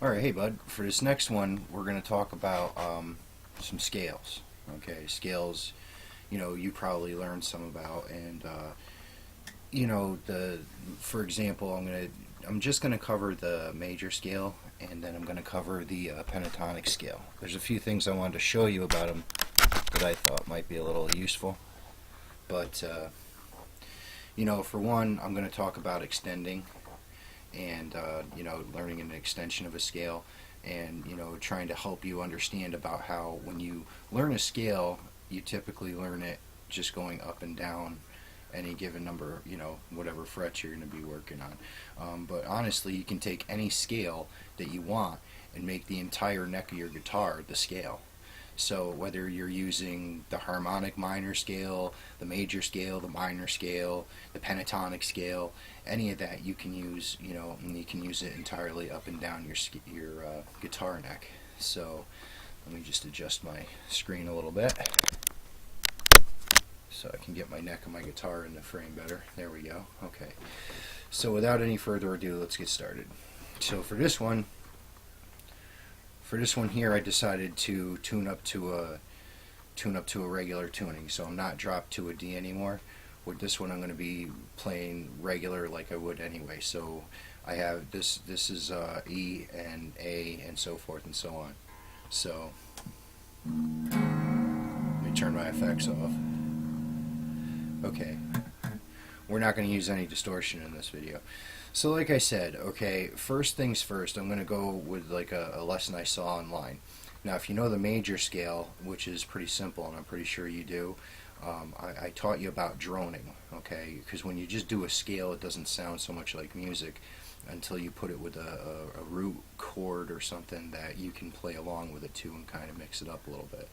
Alright, hey bud, for this next one, we're going to talk about some scales. Okay, scales, you probably learned some about, and, for example, I'm just going to cover the major scale, and then I'm going to cover the pentatonic scale. There's a few things I wanted to show you about them that I thought might be a little useful, but, for one, I'm going to talk about extending and learning an extension of a scale, and trying to help you understand about how when you learn a scale, you typically learn it just going up and down any given number, whatever frets you're going to be working on. But honestly, you can take any scale that you want and make the entire neck of your guitar the scale. So whether you're using the harmonic minor scale, the major scale, the minor scale, the pentatonic scale, any of that you can use, and you can use it entirely up and down your guitar neck. So let me just adjust my screen a little bit so I can get my neck of my guitar in the frame better. There we go. Okay. So without any further ado, let's get started. So for this one here, I decided to tune up to a regular tuning, so I'm not dropped to a D anymore. With this one, I'm going to be playing regular like I would anyway. So I have this is E and A and so forth and so on. So let me turn my effects off. Okay, we're not going to use any distortion in this video. So like I said, okay, first things first, I'm going to go with like a lesson I saw online. Now if you know the major scale, which is pretty simple, and I'm pretty sure you do, I taught you about droning, okay, because when you just do a scale, it doesn't sound so much like music until you put it with a root chord or something that you can play along with it too and kind of mix it up a little bit.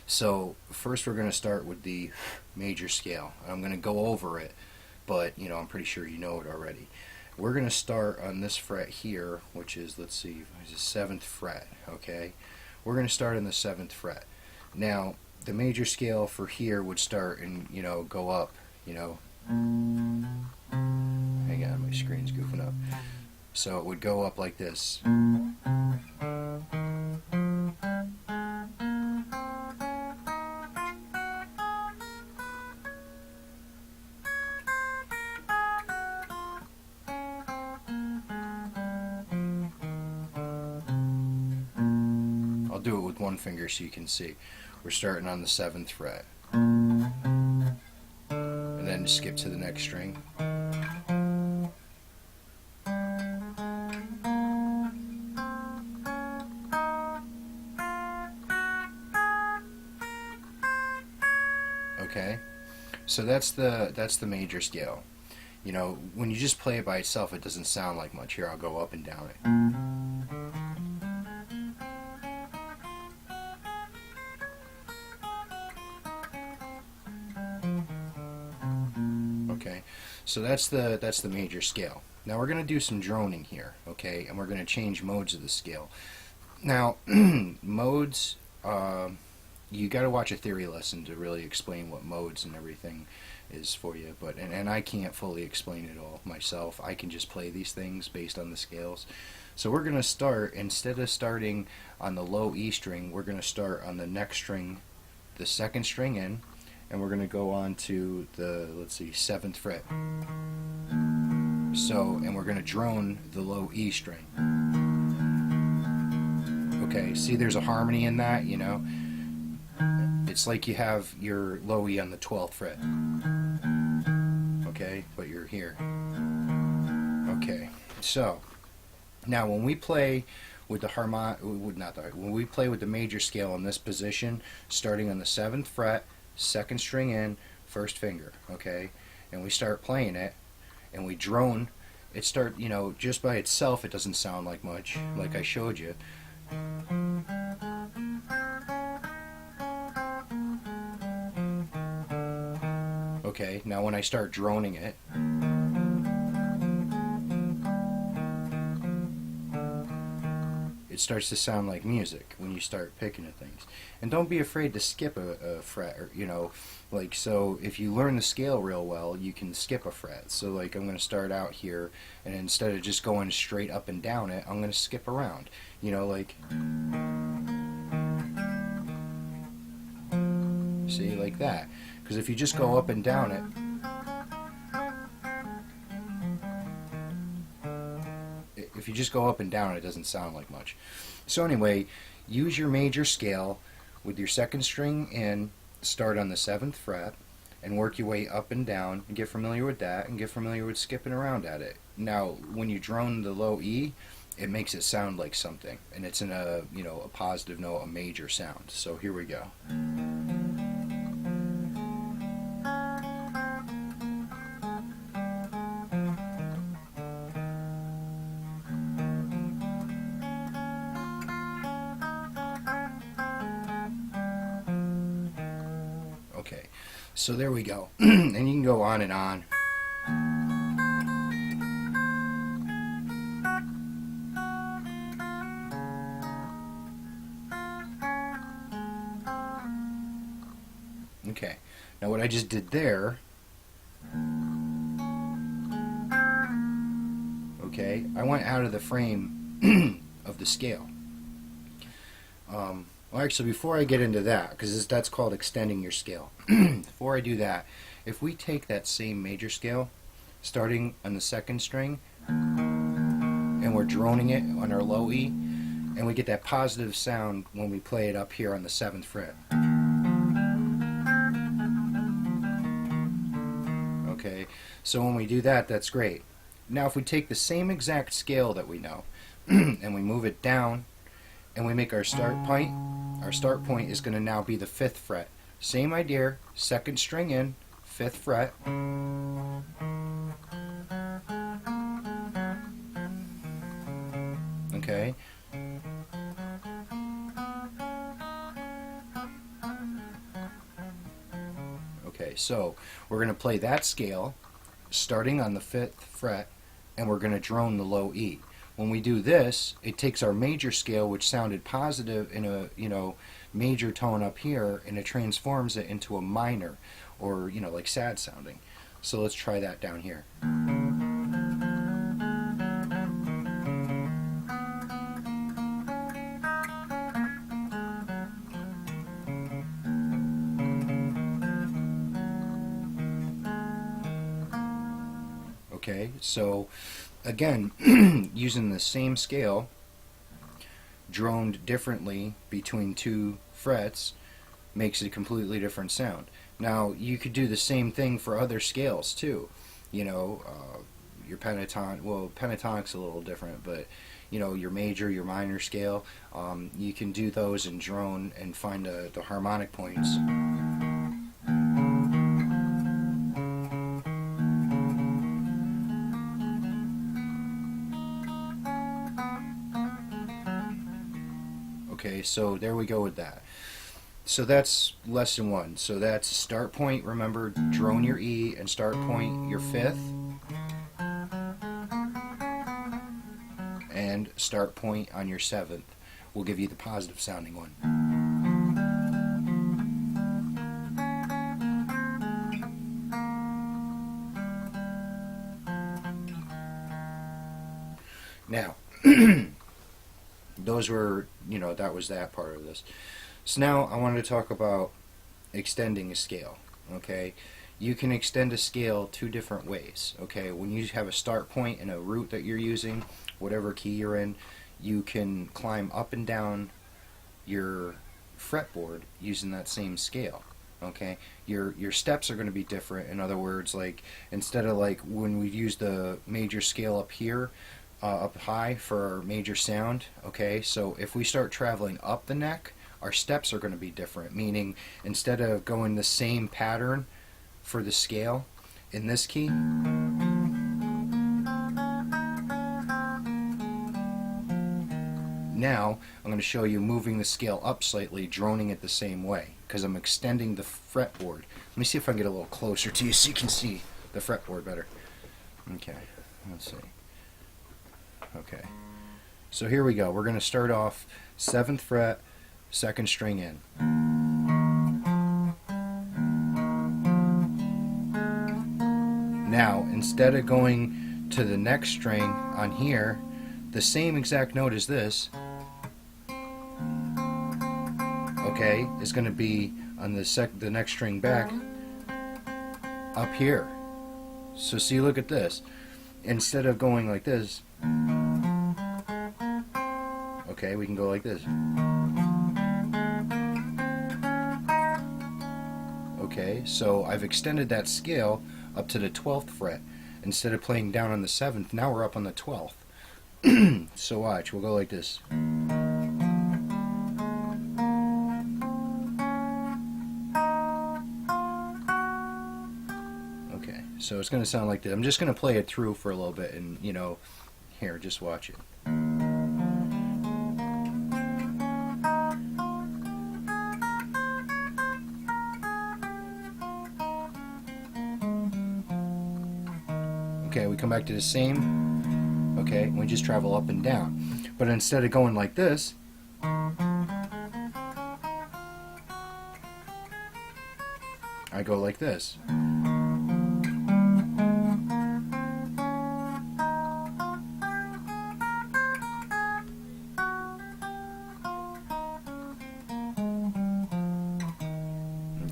So first we're going to start with the major scale. I'm going to go over it, but I'm pretty sure you know it already. We're going to start on this fret here, which is, let's see, it's the 7th fret, okay? We're going to start on the 7th fret. Now, the major scale for here would start and, go up, Hang on, my screen's goofing up. So it would go up like this. I'll do it with one finger so you can see. We're starting on the 7th fret. And then skip to the next string. Okay? So that's the major scale. When you just play it by itself, it doesn't sound like much. Here, I'll go up and down it. Okay, so that's the major scale. Now we're going to do some droning here, okay, and we're going to change modes of the scale. Now, modes, you got to watch a theory lesson to really explain what modes and everything is for you, but and I can't fully explain it all myself. I can just play these things based on the scales. So we're going to start, instead of starting on the low E string, we're going to start on the next string, the 2nd string in, and we're going to go on to the, let's see, 7th fret. So, and we're going to drone the low E string. Okay, see there's a harmony in that, It's like you have your low E on the 12th fret. Okay, but you're here. Okay, so now when we play with the when we play with the major scale in this position, starting on the 7th fret, 2nd string in, 1st finger, okay, and we start playing it, and we drone, it just by itself it doesn't sound like much, like I showed you. Okay, now when I start droning it, it starts to sound like music when you start picking at things. And don't be afraid to skip a fret, or, you know, like, so if you learn the scale real well, you can skip a fret. So like I'm going to start out here, and instead of just going straight up and down it, I'm going to skip around, you know, like, see, like that. Because if you just go up and down it, it doesn't sound like much. So anyway, use your major scale with your second string in, start on the 7th fret, and work your way up and down, and get familiar with that, and get familiar with skipping around at it. Now, when you drone the low E, it makes it sound like something, and it's in a, you know, a positive note, a major sound. So here we go. Okay, so there we go. And you can go on and on. Okay, now what I just did there, okay, I went out of the frame of the scale. Well, actually, before I get into that, because that's called extending your scale, before I do that, if we take that same major scale, starting on the 2nd string, and we're droning it on our low E, and we get that positive sound when we play it up here on the 7th fret. Okay, so when we do that, that's great. Now if we take the same exact scale that we know, and we move it down, and we make our start point is going to now be the 5th fret. Same idea, 2nd string in, 5th fret. Okay. Okay, so we're going to play that scale starting on the 5th fret, and we're going to drone the low E. When we do this, it takes our major scale, which sounded positive in a, you know, major tone up here, and it transforms it into a minor, or, you know, like sad sounding. So let's try that down here. Okay, so again, using the same scale, droned differently between 2 frets, makes a completely different sound. Now, you could do the same thing for other scales too. You know, your pentatonic, well, pentatonic's a little different, but you know, your major, your minor scale, you can do those and drone and find the harmonic points. Okay, so there we go with that. So that's lesson 1. So that's start point, remember, drone your E, and start point your 5th, and start point on your 7th will give you the positive sounding one. Now, those were, you know, that was that part of this. So now I wanted to talk about extending a scale. Okay, you can extend a scale 2 different ways. Okay, when you have a start point and a root that you're using, whatever key you're in, you can climb up and down your fretboard using that same scale. Okay, your steps are going to be different. In other words, like instead of like when we use the major scale up here, up high for our major sound, okay, so if we start traveling up the neck, our steps are going to be different, meaning instead of going the same pattern for the scale in this key, now I'm going to show you moving the scale up slightly, droning it the same way, because I'm extending the fretboard. Let me see if I can get a little closer to you so you can see the fretboard better. Okay, let's see. Okay, So here we go. We're going to start off 7th fret, 2nd string in. Now, instead of going to the next string on here, the same exact note as this, okay, is going to be on the next string back up here. So see, look at this. Instead of going like this, okay, we can go like this. Okay, so I've extended that scale up to the 12th fret. Instead of playing down on the 7th, now we're up on the 12th. So watch, we'll go like this. Okay, so it's going to sound like this. I'm just going to play it through for a little bit, and you know, here, just watch it. Okay, we come back to the same, okay, and we just travel up and down. But instead of going like this, I go like this.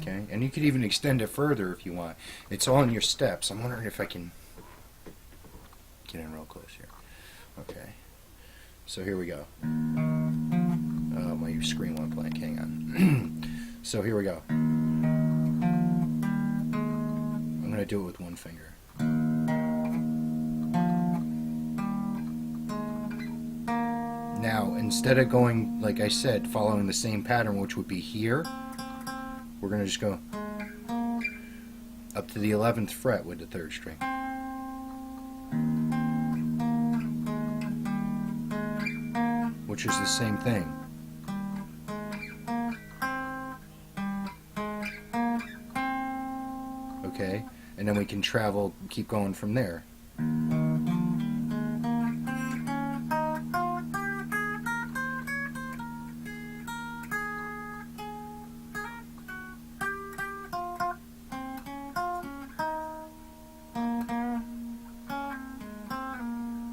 Okay, and you could even extend it further if you want. It's all in your steps. I'm wondering if I can get in real close here. Okay, so here we go. My screen went blank, hang on. So here we go. I'm going to do it with one finger. Now, instead of going, like I said, following the same pattern, which would be here, we're going to just go up to the 11th fret with the 3rd string. Which is the same thing. Okay, and then we can travel, keep going from there.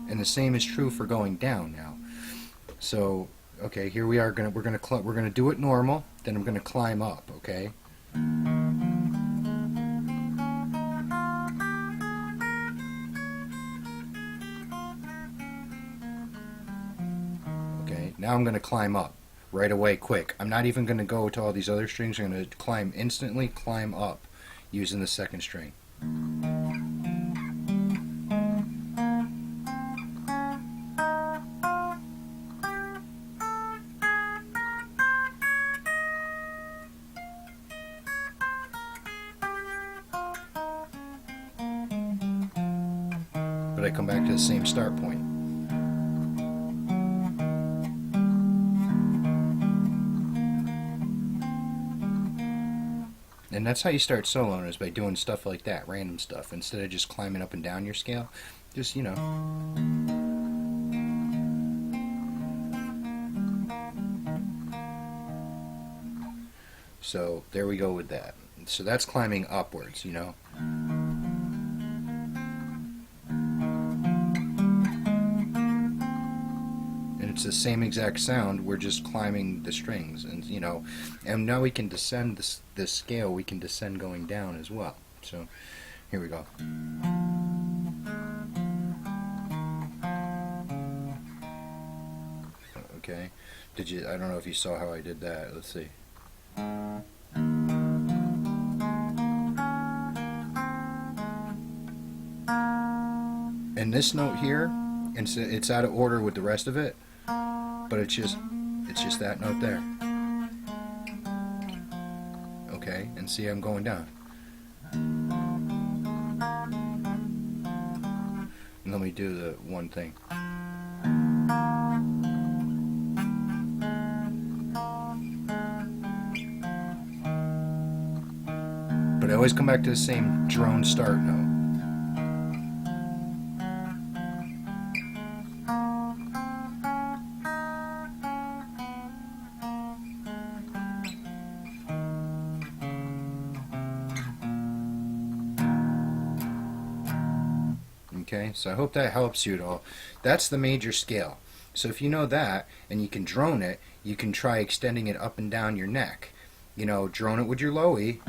And the same is true for going down now. So, okay, here we are. We're gonna do it normal. Then I'm gonna climb up. Okay. Okay. Now I'm gonna climb up right away, quick. I'm not even gonna go to all these other strings. I'm gonna climb instantly. Climb up using the 2nd string. But I come back to the same start point. And that's how you start soloing, is by doing stuff like that, random stuff, instead of just climbing up and down your scale. Just, you know. So there we go with that. So that's climbing upwards, you know. It's the same exact sound, we're just climbing the strings, and you know, and now we can descend this scale, we can descend going down as well. So here we go. Okay, I don't know if you saw how I did that. Let's see. And this note here, it's out of order with the rest of it, but it's just that note there. Okay, and see, I'm going down. And let me do the one thing. But I always come back to the same drone start note. Okay, so I hope that helps you at all. That's the major scale. So if you know that and you can drone it, you can try extending it up and down your neck. You know, drone it with your low E.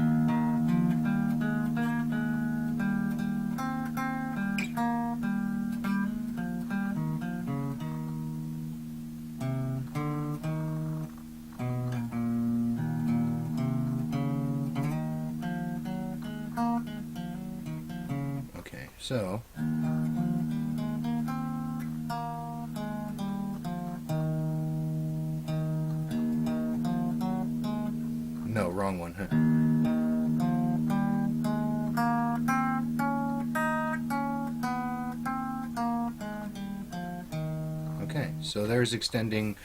Okay, so no, wrong one, huh? Okay, so there's extending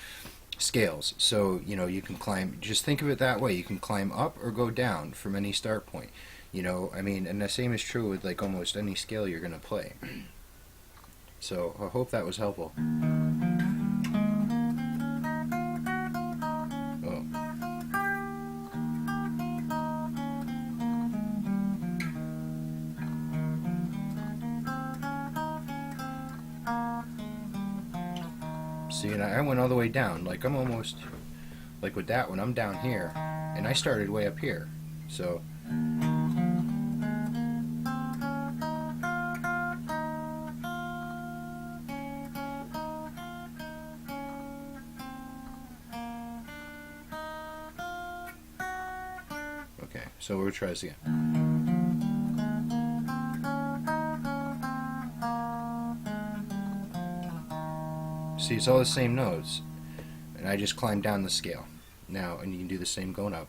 scales. So, you know, you can climb, just think of it that way. You can climb up or go down from any start point. You know, I mean, and the same is true with like almost any scale you're going to play. So, I hope that was helpful. Oh. See, and I went all the way down. Like, I'm almost, like with that one, I'm down here, and I started way up here. So, okay, so we'll try this again. See, it's all the same notes, and I just climbed down the scale. Now, and you can do the same going up.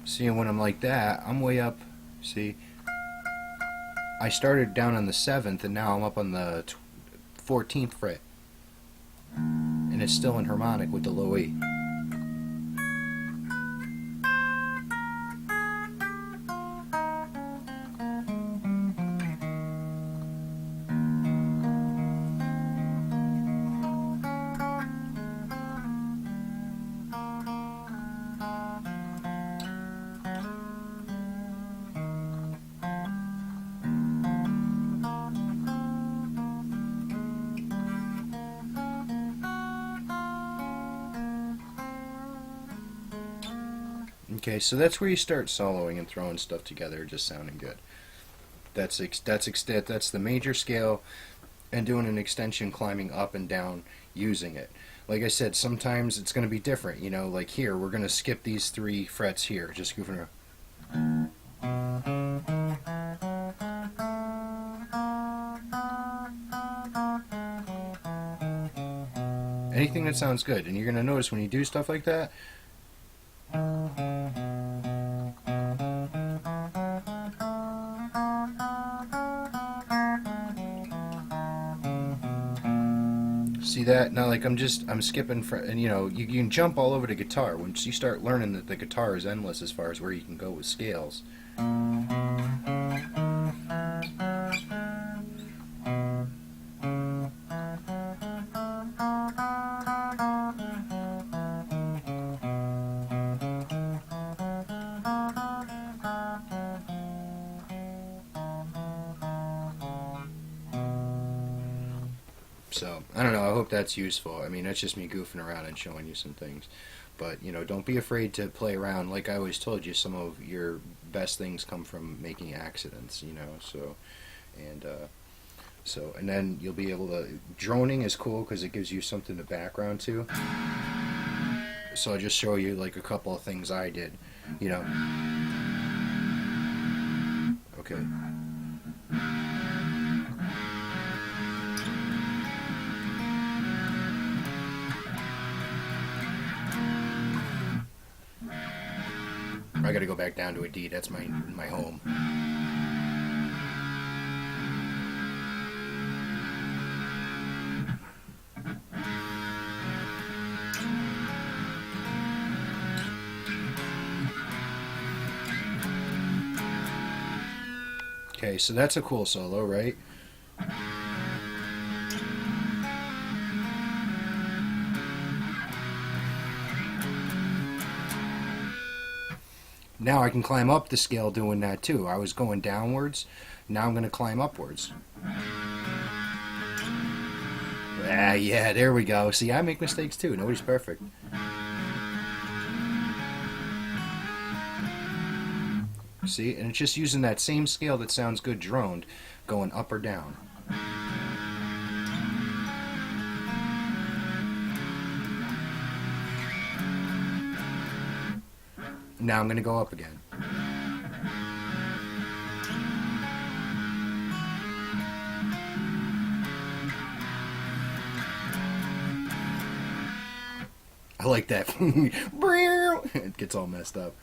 See, and when I'm like that, I'm way up. See, I started down on the 7th, and now I'm up on the 14th fret. And it's still in harmonic with the low E. Okay, so that's where you start soloing and throwing stuff together, just sounding good. That's the major scale, and doing an extension, climbing up and down, using it. Like I said, sometimes it's going to be different. You know, like here, we're going to skip these 3 frets here, just goofing around. Anything that sounds good, and you're going to notice when you do stuff like that. See that? Now, like, I'm skipping, and you know, you can jump all over the guitar. Once you start learning that the guitar is endless as far as where you can go with scales. So, I don't know, I hope that's useful. I mean, that's just me goofing around and showing you some things. But, you know, don't be afraid to play around. Like I always told you, some of your best things come from making accidents, you know, so, and then you'll be able to, droning is cool because it gives you something to background to. So I'll just show you, like, a couple of things I did, you know. Okay. I gotta go back down to a D. That's my home. Okay, so that's a cool solo, right? Now I can climb up the scale doing that too. I was going downwards. Now I'm going to climb upwards. Ah, yeah, there we go. See, I make mistakes too. Nobody's perfect. See, and it's just using that same scale that sounds good droned, going up or down. Now I'm going to go up again. I like that. It gets all messed up.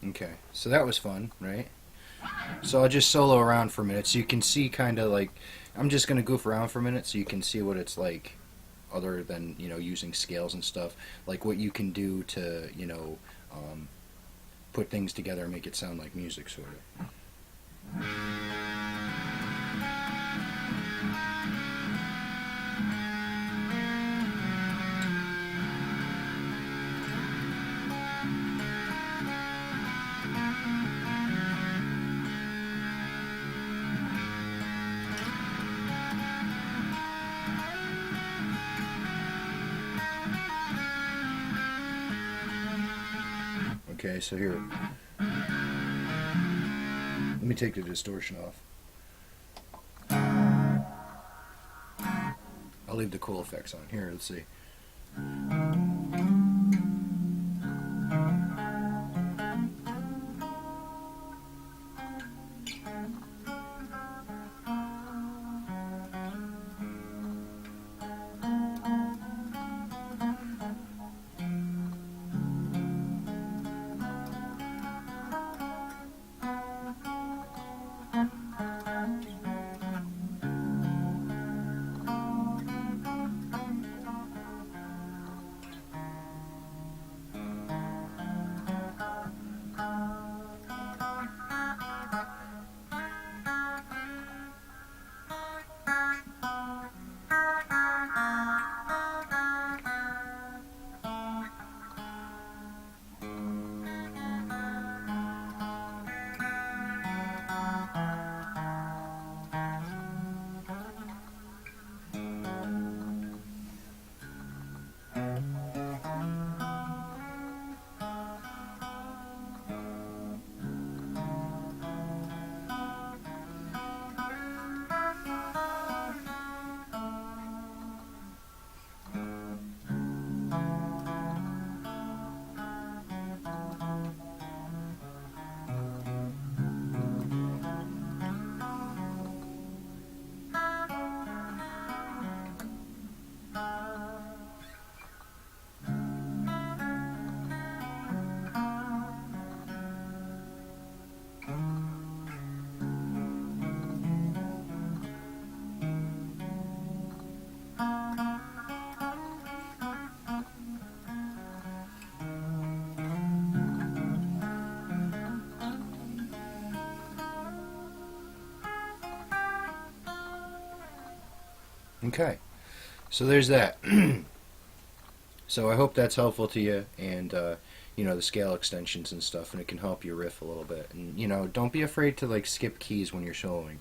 Okay, so that was fun, right? So I'll just solo around for a minute so you can see kind of like, I'm just going to goof around for a minute so you can see what it's like other than, using scales and stuff. Like what you can do to, put things together and make it sound like music, sort of. Okay, so here, let me take the distortion off. I'll leave the cool effects on. Here, let's see. Okay, so there's that. So I hope that's helpful to you, and the scale extensions and stuff, and it can help you riff a little bit. And don't be afraid to like skip keys when you're soloing.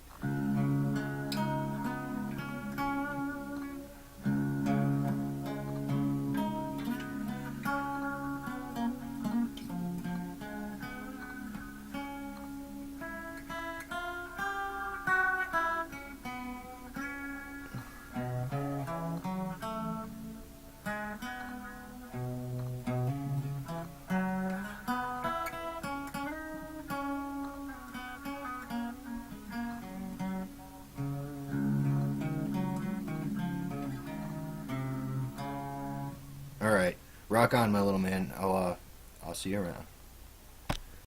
All right, rock on, my little man. I'll see you around.